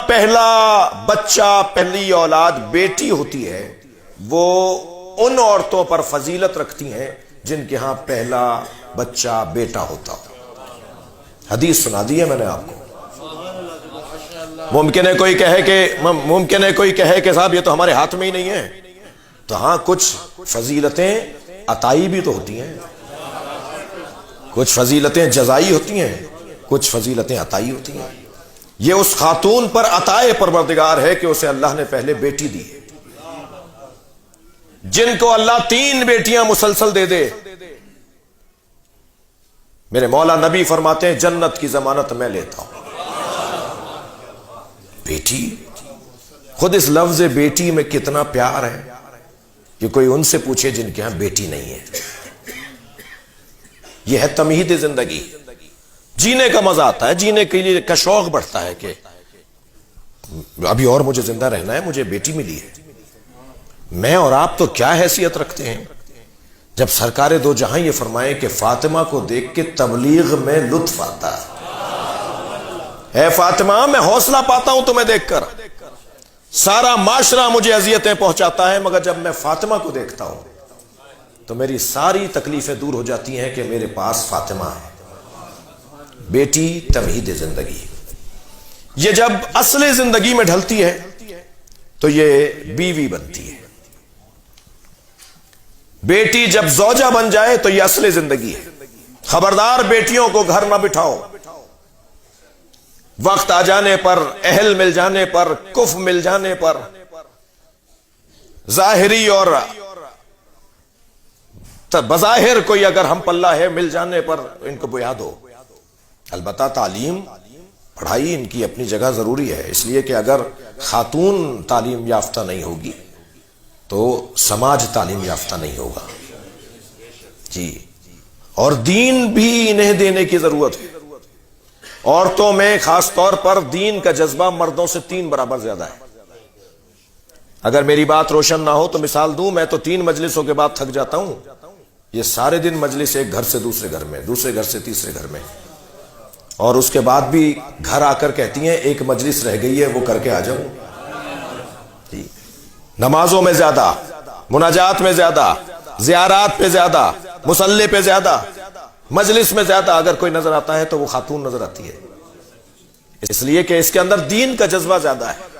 پہلا بچہ، پہلی اولاد بیٹی ہوتی ہے، وہ ان عورتوں پر فضیلت رکھتی ہیں جن کے ہاں پہلا بچہ بیٹا ہوتا ہو۔ حدیث سنا دی ہے میں نے آپ کو۔ ممکن ہے کوئی کہے کہ صاحب یہ تو ہمارے ہاتھ میں ہی نہیں ہے، تو ہاں کچھ فضیلتیں عطائی بھی تو ہوتی ہیں، کچھ فضیلتیں جزائی ہوتی ہیں، کچھ فضیلتیں عطائی ہوتی ہیں۔ یہ اس خاتون پر عطائے پروردگار ہے کہ اسے اللہ نے پہلے بیٹی دی ہے۔ جن کو اللہ 3 بیٹیاں مسلسل دے دے، میرے مولا نبی فرماتے ہیں جنت کی ضمانت میں لیتا ہوں۔ بیٹی، خود اس لفظ بیٹی میں کتنا پیار ہے کہ کوئی ان سے پوچھے جن کے ہاں بیٹی نہیں ہے۔ یہ ہے تمہید زندگی، جینے کا مزہ آتا ہے، جینے کے لیے کا شوق بڑھتا ہے کہ ابھی اور مجھے زندہ رہنا ہے، مجھے بیٹی ملی ہے۔ میں اور آپ تو کیا حیثیت رکھتے ہیں جب سرکار دو جہاں یہ فرمائے کہ فاطمہ کو دیکھ کے تبلیغ میں لطف آتا ہے۔ اے فاطمہ، میں حوصلہ پاتا ہوں تمہیں دیکھ کر، سارا معاشرہ مجھے اذیتیں پہنچاتا ہے، مگر جب میں فاطمہ کو دیکھتا ہوں تو میری ساری تکلیفیں دور ہو جاتی ہیں کہ میرے پاس فاطمہ ہے۔ بیٹی تمہید زندگی، یہ جب اصل زندگی میں ڈھلتی ہے تو یہ بیوی بنتی ہے۔ بیٹی جب زوجہ بن جائے تو یہ اصل زندگی ہے۔ خبردار بیٹیوں کو گھر نہ بٹھاؤ، وقت آ جانے پر، اہل مل جانے پر، کف مل جانے پر، ظاہری اور بظاہر کوئی اگر ہم پلہ ہے مل جانے پر ان کو بیا دو۔ البتہ تعلیم، پڑھائی ان کی اپنی جگہ ضروری ہے، اس لیے کہ اگر خاتون تعلیم یافتہ نہیں ہوگی تو سماج تعلیم یافتہ نہیں ہوگا۔ جی، اور دین بھی انہیں دینے کی ضرورت ہے۔ عورتوں میں خاص طور پر دین کا جذبہ مردوں سے 3 برابر زیادہ ہے۔ اگر میری بات روشن نہ ہو تو مثال دوں، میں تو 3 مجلسوں کے بعد تھک جاتا ہوں، یہ سارے دن مجلس ایک گھر سے دوسرے گھر میں، دوسرے گھر سے تیسرے گھر میں، اور اس کے بعد بھی گھر آ کر کہتی ہیں ایک مجلس رہ گئی ہے وہ کر کے آ جاؤں۔ جی، نمازوں میں زیادہ، مناجات میں زیادہ، زیارات پہ زیادہ، مصلی پہ زیادہ، مجلس میں زیادہ اگر کوئی نظر آتا ہے تو وہ خاتون نظر آتی ہے، اس لیے کہ اس کے اندر دین کا جذبہ زیادہ ہے۔